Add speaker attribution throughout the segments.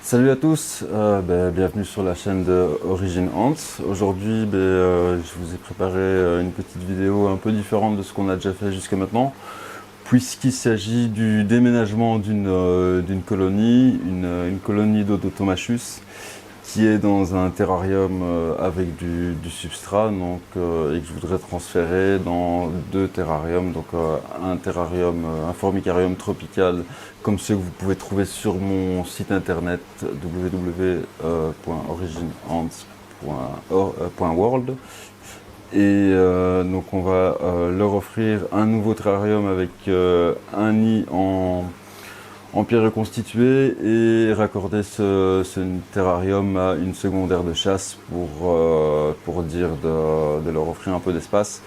Speaker 1: Salut à tous, bienvenue sur la chaîne de Origin Ants. Aujourd'hui, je vous ai préparé une petite vidéo un peu différente de ce qu'on a déjà fait jusqu'à maintenant, puisqu'il s'agit du déménagement d'une colonie, une colonie d'Odotomachus, qui est dans un terrarium avec du substrat, et que je voudrais transférer dans deux terrariums, un terrarium, un formicarium tropical, comme ceux que vous pouvez trouver sur mon site internet www.originants.world. Donc on va leur offrir un nouveau terrarium avec un nid en pierre reconstituée et raccorder ce terrarium à une seconde aire de chasse pour dire de leur offrir un peu d'espace.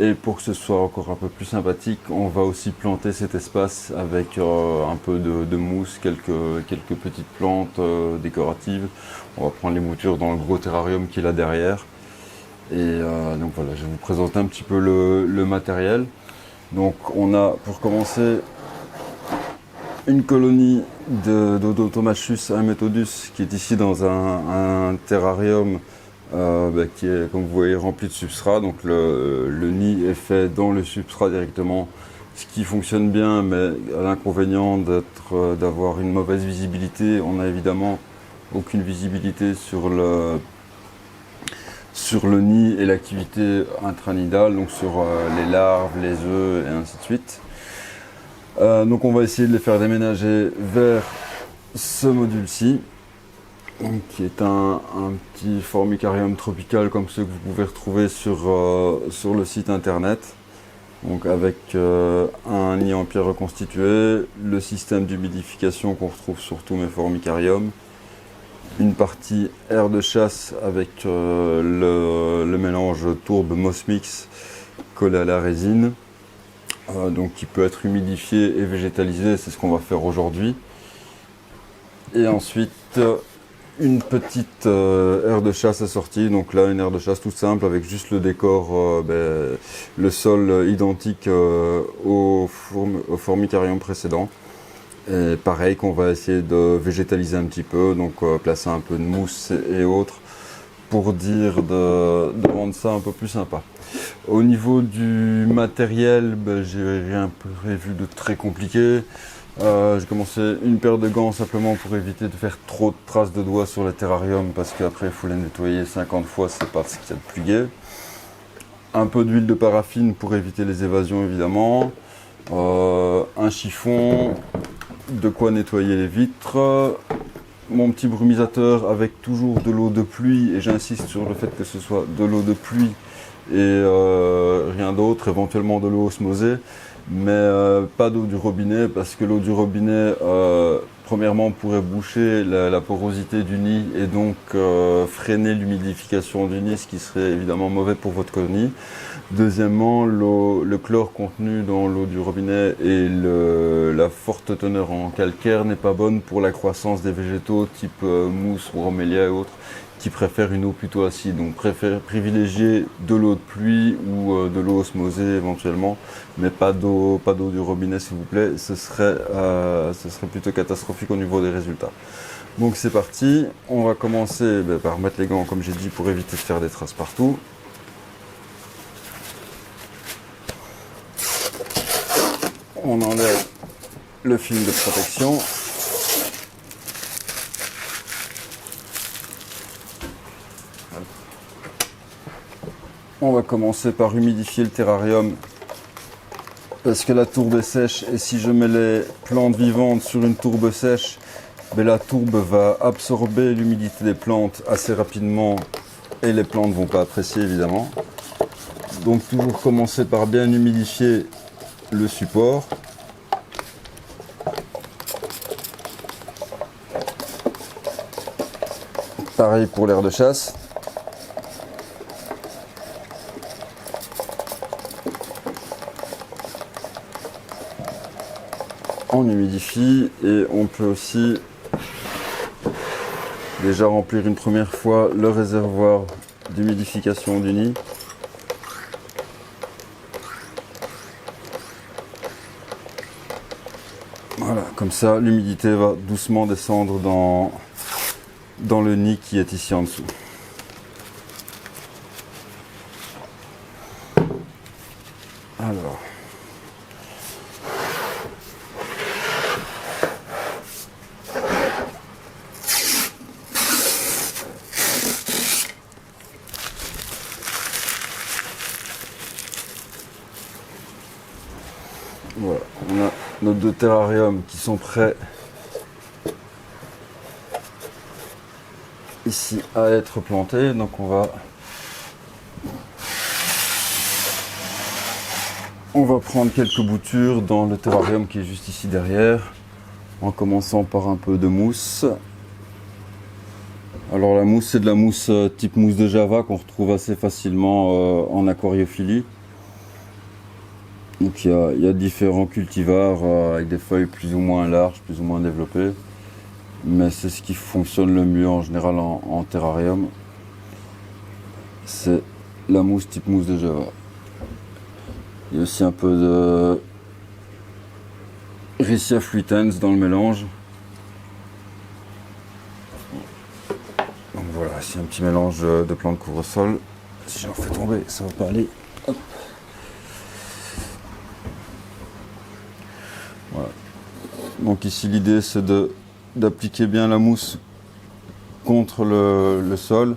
Speaker 1: Et pour que ce soit encore un peu plus sympathique, on va aussi planter cet espace avec un peu de mousse, quelques petites plantes décoratives. On va prendre les moutures dans le gros terrarium qu'il a derrière. Donc voilà, je vais vous présenter un petit peu le matériel. Donc on a pour commencer une colonie d'Odotomachus amethodus qui est ici dans un terrarium qui est, comme vous voyez, rempli de substrat. Donc le nid est fait dans le substrat directement, ce qui fonctionne bien, mais à l'inconvénient d'avoir une mauvaise visibilité. On n'a évidemment aucune visibilité sur le nid et l'activité intranidale, donc sur les larves, les œufs et ainsi de suite. Donc on va essayer de les faire déménager vers ce module-ci, qui est un petit formicarium tropical comme ceux que vous pouvez retrouver sur le site internet. Donc avec un nid en pierre reconstituée, le système d'humidification qu'on retrouve sur tous mes formicariums, une partie air de chasse avec le mélange tourbe Mosmix collé à la résine. Donc qui peut être humidifié et végétalisé, c'est ce qu'on va faire aujourd'hui. Et ensuite une petite aire de chasse assortie, donc là une aire de chasse toute simple avec juste le décor, le sol identique au formicarium précédent. Et pareil qu'on va essayer de végétaliser un petit peu, donc placer un peu de mousse et autres pour dire de rendre ça un peu plus sympa. Au niveau du matériel, j'ai rien prévu de très compliqué. J'ai commencé une paire de gants simplement pour éviter de faire trop de traces de doigts sur le terrarium, parce qu'après il faut les nettoyer 50 fois, c'est pas ce qu'il y a de plus gai. Un peu d'huile de paraffine pour éviter les évasions évidemment. Un chiffon, de quoi nettoyer les vitres. Mon petit brumisateur avec toujours de l'eau de pluie, et j'insiste sur le fait que ce soit de l'eau de pluie et rien d'autre, éventuellement de l'eau osmosée, mais pas d'eau du robinet, parce que l'eau du robinet premièrement pourrait boucher la porosité du nid et donc freiner l'humidification du nid, ce qui serait évidemment mauvais pour votre colonie. Deuxièmement, le chlore contenu dans l'eau du robinet et la forte teneur en calcaire n'est pas bonne pour la croissance des végétaux type mousse, bromélia et autres, qui préfèrent une eau plutôt acide. Donc privilégier de l'eau de pluie ou de l'eau osmosée éventuellement, mais pas d'eau du robinet s'il vous plaît, ce serait plutôt catastrophique au niveau des résultats. Donc c'est parti, on va commencer par mettre les gants comme j'ai dit pour éviter de faire des traces partout. On enlève le film de protection. On va commencer par humidifier le terrarium parce que la tourbe est sèche, et si je mets les plantes vivantes sur une tourbe sèche, la tourbe va absorber l'humidité des plantes assez rapidement et les plantes ne vont pas apprécier évidemment. Donc toujours commencer par bien humidifier le support. Pareil pour l'air de chasse. On humidifie et on peut aussi déjà remplir une première fois le réservoir d'humidification du nid. Voilà, Comme ça, l'humidité va doucement descendre dans le nid qui est ici en dessous. Alors. Voilà, on a nos 2 terrariums qui sont prêts ici à être plantés. Donc on va prendre quelques boutures dans le terrarium qui est juste ici derrière, en commençant par un peu de mousse. Alors la mousse, c'est de la mousse type mousse de Java qu'on retrouve assez facilement en aquariophilie. Donc il y a différents cultivars avec des feuilles plus ou moins larges, plus ou moins développées. Mais c'est ce qui fonctionne le mieux en général en terrarium. C'est la mousse type mousse de Java. Il y a aussi un peu de Riccia fluitans dans le mélange. Donc voilà, c'est un petit mélange de plantes couvre-sol. Si j'en fais tomber, ça va pas aller. Hop. Voilà. Donc ici l'idée c'est d'appliquer bien la mousse contre le sol.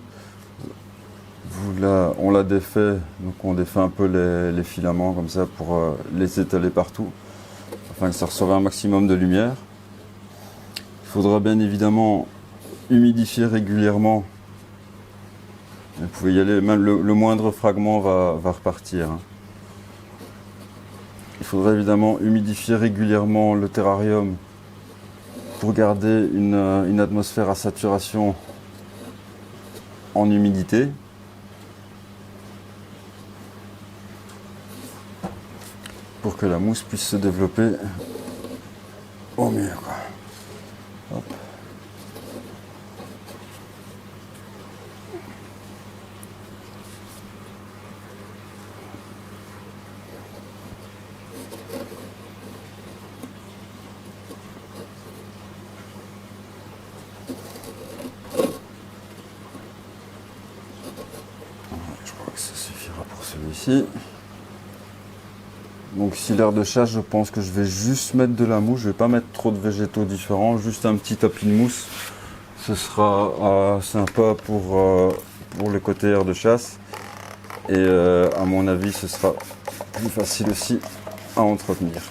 Speaker 1: Là, on l'a défait, donc on défait un peu les filaments comme ça pour les étaler partout, afin que ça reçoive un maximum de lumière. Il faudra bien évidemment humidifier régulièrement. Vous pouvez y aller, même le moindre fragment va repartir. Il faudra évidemment humidifier régulièrement le terrarium pour garder une atmosphère à saturation en humidité. Pour que la mousse puisse se développer au mieux, quoi. Hop. Je crois que ça suffira pour celui-ci. Donc si l'air de chasse, je pense que je vais juste mettre de la mousse, je vais pas mettre trop de végétaux différents, juste un petit tapis de mousse. Ce sera sympa pour le côté air de chasse. Et à mon avis, ce sera plus facile aussi à entretenir.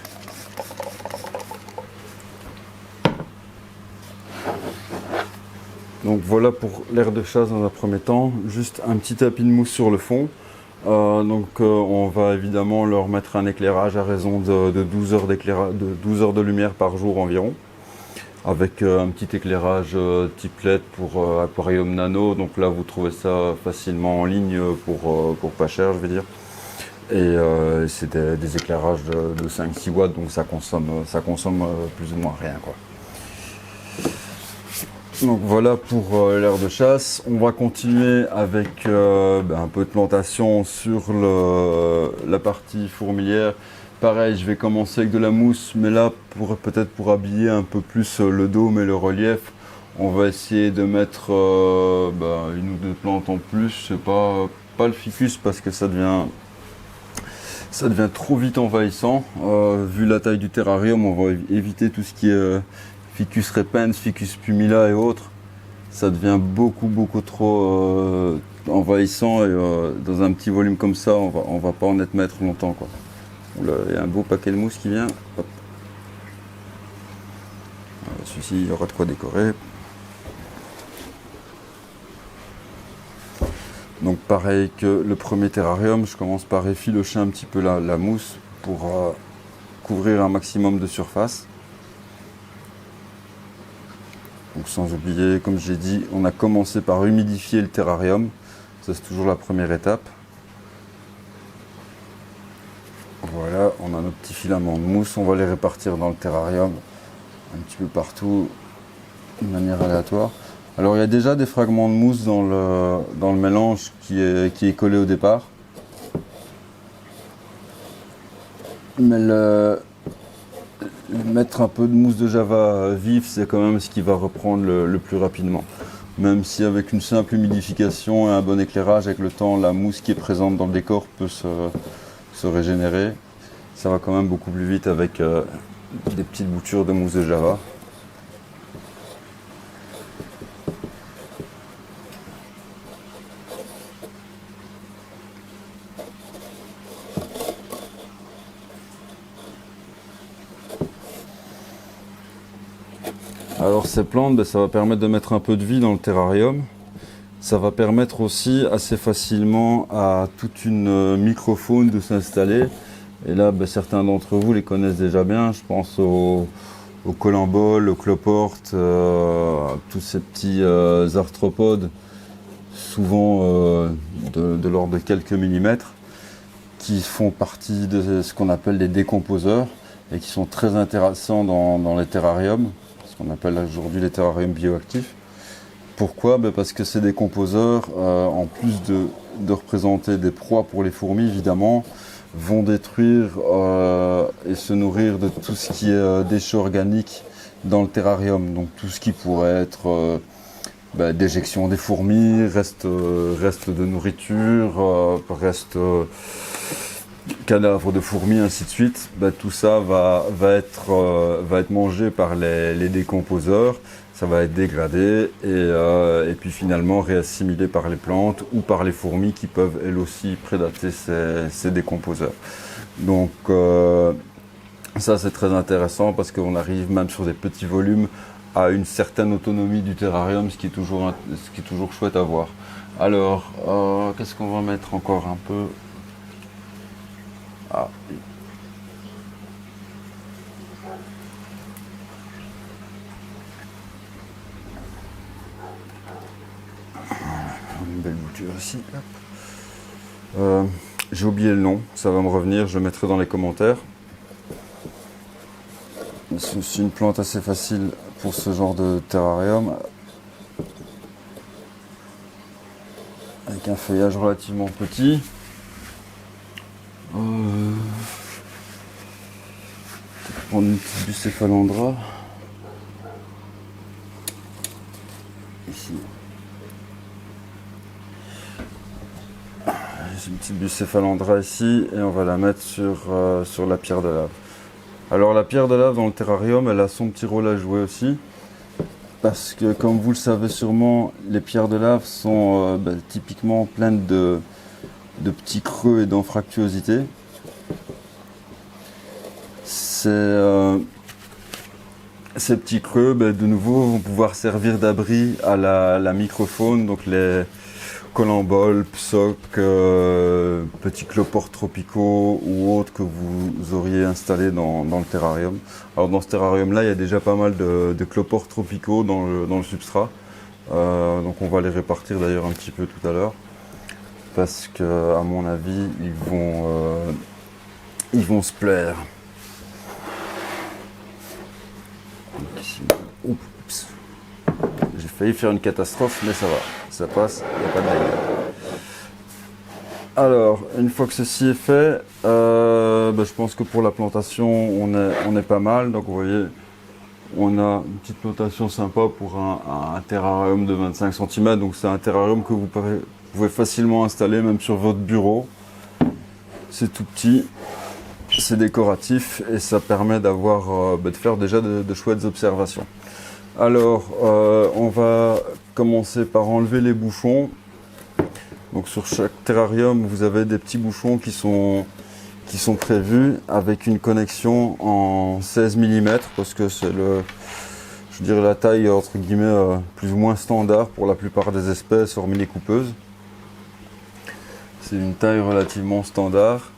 Speaker 1: Donc voilà pour l'air de chasse dans un premier temps, juste un petit tapis de mousse sur le fond. On va évidemment leur mettre un éclairage à raison de 12 heures de lumière par jour environ, avec un petit éclairage type LED pour aquarium nano. Donc là vous trouvez ça facilement en ligne pour pas cher, je vais dire. Et c'est des éclairages de 5-6 watts, donc ça consomme plus ou moins rien, quoi. Donc voilà pour l'air de chasse. On va continuer avec un peu de plantation sur la partie fourmilière. Pareil, je vais commencer avec de la mousse, mais là peut-être pour habiller un peu plus le dôme et le relief, on va essayer de mettre une ou deux plantes en plus. C'est pas le ficus parce que ça devient trop vite envahissant. Vu la taille du terrarium, on va éviter tout ce qui est Ficus repens, Ficus pumila et autres. Ça devient beaucoup trop envahissant, et dans un petit volume comme ça, on va pas en être maître longtemps, quoi. Oula, il y a un beau paquet de mousse qui vient. Hop. Celui-ci, il y aura de quoi décorer. Donc pareil que le premier terrarium, je commence par effilocher un petit peu la mousse pour couvrir un maximum de surface. Donc sans oublier, comme j'ai dit, on a commencé par humidifier le terrarium. Ça, c'est toujours la première étape. Voilà, on a nos petits filaments de mousse. On va les répartir dans le terrarium un petit peu partout, de manière aléatoire. Alors il y a déjà des fragments de mousse dans le mélange qui est collé au départ. Mais mettre un peu de mousse de java vive, c'est quand même ce qui va reprendre le plus rapidement. Même si avec une simple humidification et un bon éclairage, avec le temps, la mousse qui est présente dans le décor peut se régénérer. Ça va quand même beaucoup plus vite avec des petites boutures de mousse de java. Alors ces plantes, ça va permettre de mettre un peu de vie dans le terrarium. Ça va permettre aussi assez facilement à toute une microfaune de s'installer. Et là, certains d'entre vous les connaissent déjà bien. Je pense aux colamboles, aux cloportes, tous ces petits arthropodes, souvent de l'ordre de quelques millimètres, qui font partie de ce qu'on appelle des décomposeurs et qui sont très intéressants dans les terrariums, ce qu'on appelle aujourd'hui les terrariums bioactifs. Pourquoi ? Parce que ces décomposeurs, en plus de représenter des proies pour les fourmis, évidemment, vont détruire et se nourrir de tout ce qui est déchets organiques dans le terrarium. Donc tout ce qui pourrait être déjection des fourmis, reste de nourriture, reste cadavres de fourmis, ainsi de suite. Tout ça va être mangé par les décomposeurs. Ça va être dégradé et puis finalement réassimilé par les plantes ou par les fourmis qui peuvent elles aussi prédater ces décomposeurs. Donc ça c'est très intéressant parce qu'on arrive même sur des petits volumes à une certaine autonomie du terrarium, ce qui est toujours chouette à voir. Alors, qu'est-ce qu'on va mettre encore un peu ? Ah. Une belle bouture aussi. J'ai oublié le nom, ça va me revenir, je le mettrai dans les commentaires. C'est une plante assez facile pour ce genre de terrarium, avec un feuillage relativement petit. Prendre une petite bucéphalandra. Ici. J'ai une petite bucéphalandra ici et on va la mettre sur la pierre de lave. Alors la pierre de lave dans le terrarium, elle a son petit rôle à jouer aussi. Parce que comme vous le savez sûrement, les pierres de lave sont typiquement pleines de petits creux et d'anfractuosité. Ces petits creux, de nouveau, vont pouvoir servir d'abri à la microfaune, donc les colamboles, psoques, petits cloportes tropicaux ou autres que vous auriez installés dans le terrarium. Alors dans ce terrarium-là, il y a déjà pas mal de cloportes tropicaux dans le substrat. Donc on va les répartir d'ailleurs un petit peu tout à l'heure. Parce que, à mon avis, ils vont se plaire. Oups. J'ai failli faire une catastrophe, mais ça va, ça passe, il n'y a pas de dégâts. Alors, une fois que ceci est fait, je pense que pour la plantation, on est pas mal. Donc, vous voyez, on a une petite plantation sympa pour un terrarium de 25 cm. Donc, c'est un terrarium que vous pouvez facilement installer, même sur votre bureau. C'est tout petit. C'est décoratif et ça permet de faire déjà de chouettes observations. Alors, on va commencer par enlever les bouchons. Donc sur chaque terrarium, vous avez des petits bouchons qui sont prévus avec une connexion en 16 mm parce que c'est la taille entre guillemets plus ou moins standard pour la plupart des espèces, hormis les coupeuses. C'est une taille relativement standard.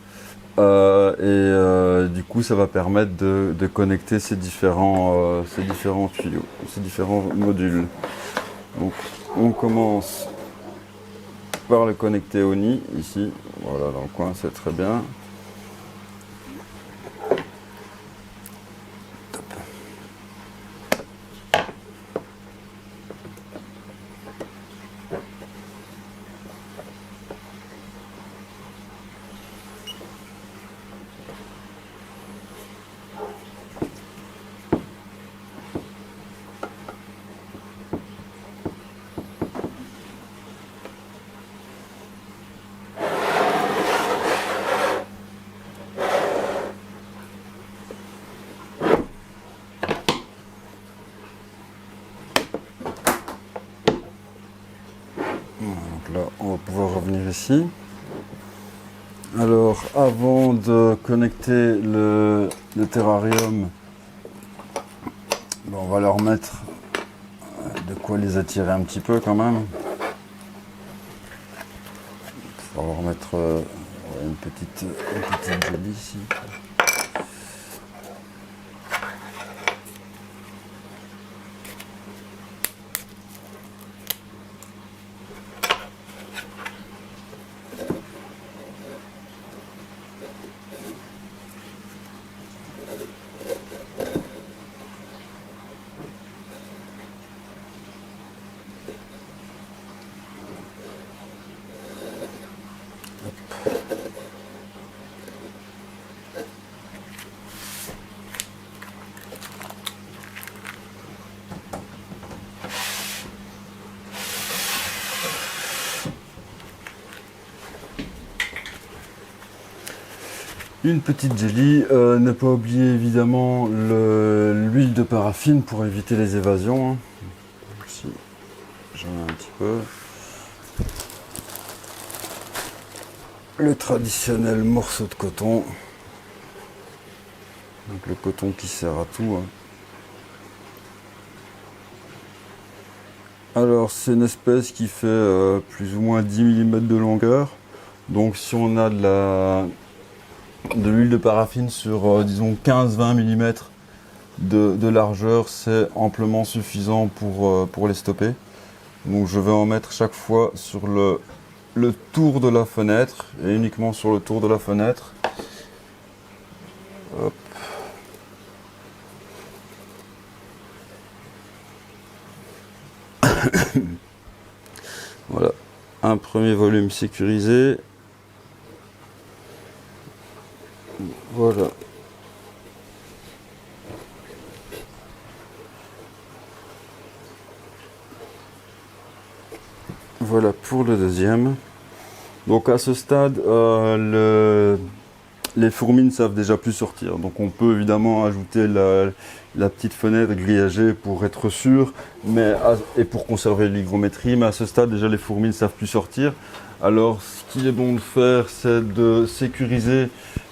Speaker 1: Du coup ça va permettre de connecter ces différents tuyaux, ces différents modules. Donc on commence par le connecter au nid ici, voilà dans le coin, c'est très bien. Top. Donc là, on va pouvoir revenir ici. Alors, avant de connecter le terrarium, on va leur mettre de quoi les attirer un petit peu quand même. On va leur mettre une petite jolie ici. Une petite jelly, ne pas oublier évidemment l'huile de paraffine pour éviter les évasions. Hein. Ici, j'en ai un petit peu. Le traditionnel morceau de coton. Donc le coton qui sert à tout. Hein. Alors c'est une espèce qui fait plus ou moins 10 mm de longueur. Donc si on a de l'huile de paraffine sur disons 15-20 mm de largeur, c'est amplement suffisant pour les stopper. Donc je vais en mettre chaque fois sur le tour de la fenêtre et uniquement sur le tour de la fenêtre. Hop. Voilà, un premier volume sécurisé. Voilà. Voilà pour le deuxième. Donc à ce stade, les fourmis ne savent déjà plus sortir. Donc on peut évidemment ajouter la petite fenêtre grillagée pour être sûr et pour conserver l'hygrométrie. Mais à ce stade, déjà les fourmis ne savent plus sortir. Alors ce qu'il est bon de faire, c'est de sécuriser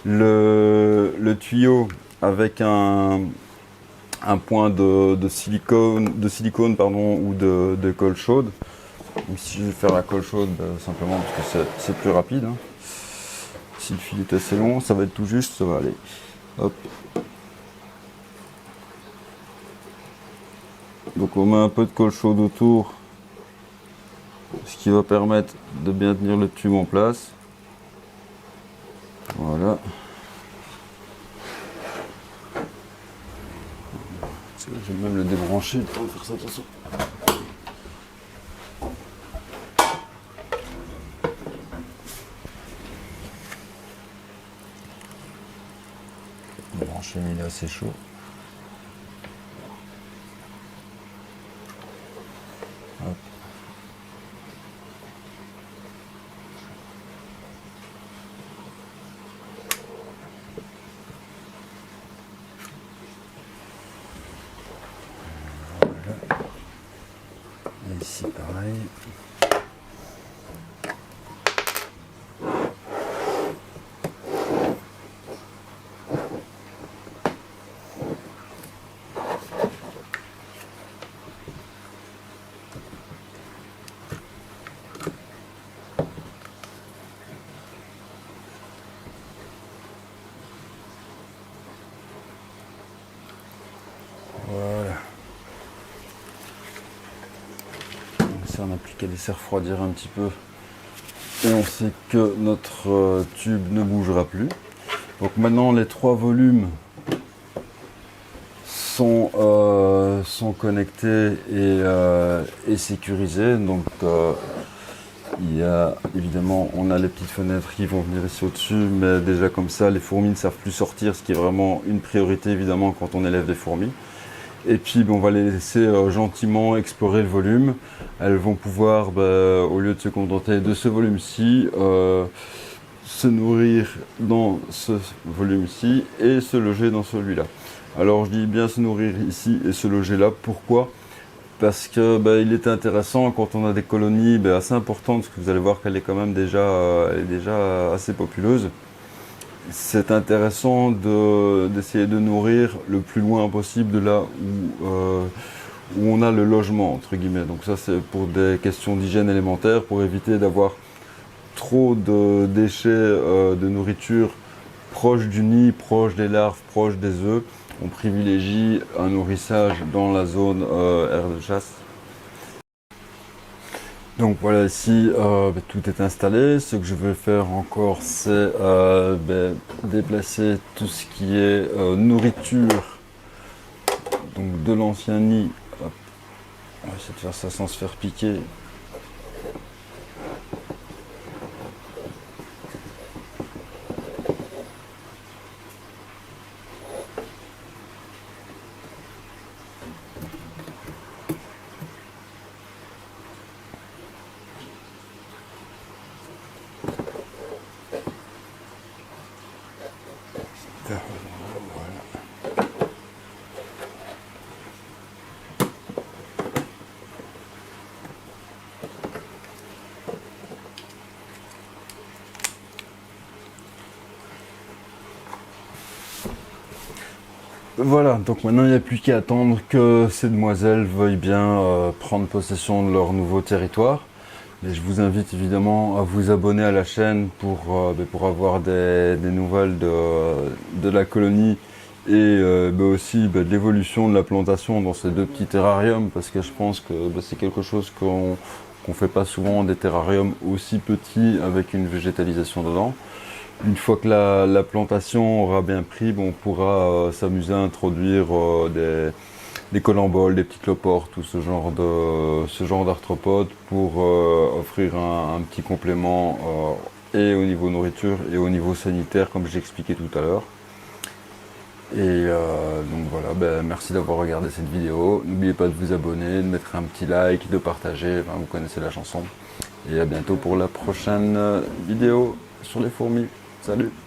Speaker 1: le tuyau avec un point de silicone pardon, ou de colle chaude. Donc, si je vais faire la colle chaude, simplement parce que c'est plus rapide. Hein. Si le fil est assez long, ça va être tout juste, ça va aller. Hop. Donc on met un peu de colle chaude autour, ce qui va permettre de bien tenir le tube en place. Voilà. Je vais même le débrancher pour faire ça attention. Brancher, il est assez chaud. Hop. Voilà. Et ici pareil. Voilà. Donc ça, on n'a plus qu'à laisser refroidir un petit peu. Et on sait que notre tube ne bougera plus. Donc maintenant, les 3 volumes sont connectés et sécurisés. Donc il y a évidemment, on a les petites fenêtres qui vont venir ici au-dessus, mais déjà comme ça, les fourmis ne savent plus sortir, ce qui est vraiment une priorité évidemment quand on élève des fourmis. Et puis on va les laisser gentiment explorer le volume. Elles vont pouvoir, au lieu de se contenter de ce volume-ci, se nourrir dans ce volume-ci et se loger dans celui-là. Alors je dis bien se nourrir ici et se loger là. Pourquoi ? parce que il est intéressant quand on a des colonies assez importantes, parce que vous allez voir qu'elle est quand même elle est déjà assez populeuse. C'est intéressant d'essayer de nourrir le plus loin possible de là où on a le logement, entre guillemets. Donc ça, c'est pour des questions d'hygiène élémentaire, pour éviter d'avoir trop de déchets de nourriture proche du nid, proche des larves, proche des œufs. On privilégie un nourrissage dans la zone aire de chasse. Donc voilà, ici tout est installé. Ce que je vais faire encore, c'est déplacer tout ce qui est nourriture, donc de l'ancien nid. Hop. On va essayer de faire ça sans se faire piquer. Voilà, donc maintenant il n'y a plus qu'à attendre que ces demoiselles veuillent bien prendre possession de leur nouveau territoire. Et je vous invite évidemment à vous abonner à la chaîne pour avoir des nouvelles de la colonie et aussi de l'évolution de la plantation dans ces deux petits terrariums, parce que je pense que c'est quelque chose qu'on fait pas souvent, des terrariums aussi petits avec une végétalisation dedans. Une fois que la plantation aura bien pris, on pourra s'amuser à introduire des colamboles, des petits cloportes, tout ce genre d'arthropodes pour offrir un petit complément et au niveau nourriture et au niveau sanitaire, comme j'ai expliqué tout à l'heure. Et donc voilà, merci d'avoir regardé cette vidéo. N'oubliez pas de vous abonner, de mettre un petit like, de partager, vous connaissez la chanson. Et à bientôt pour la prochaine vidéo sur les fourmis. Salut!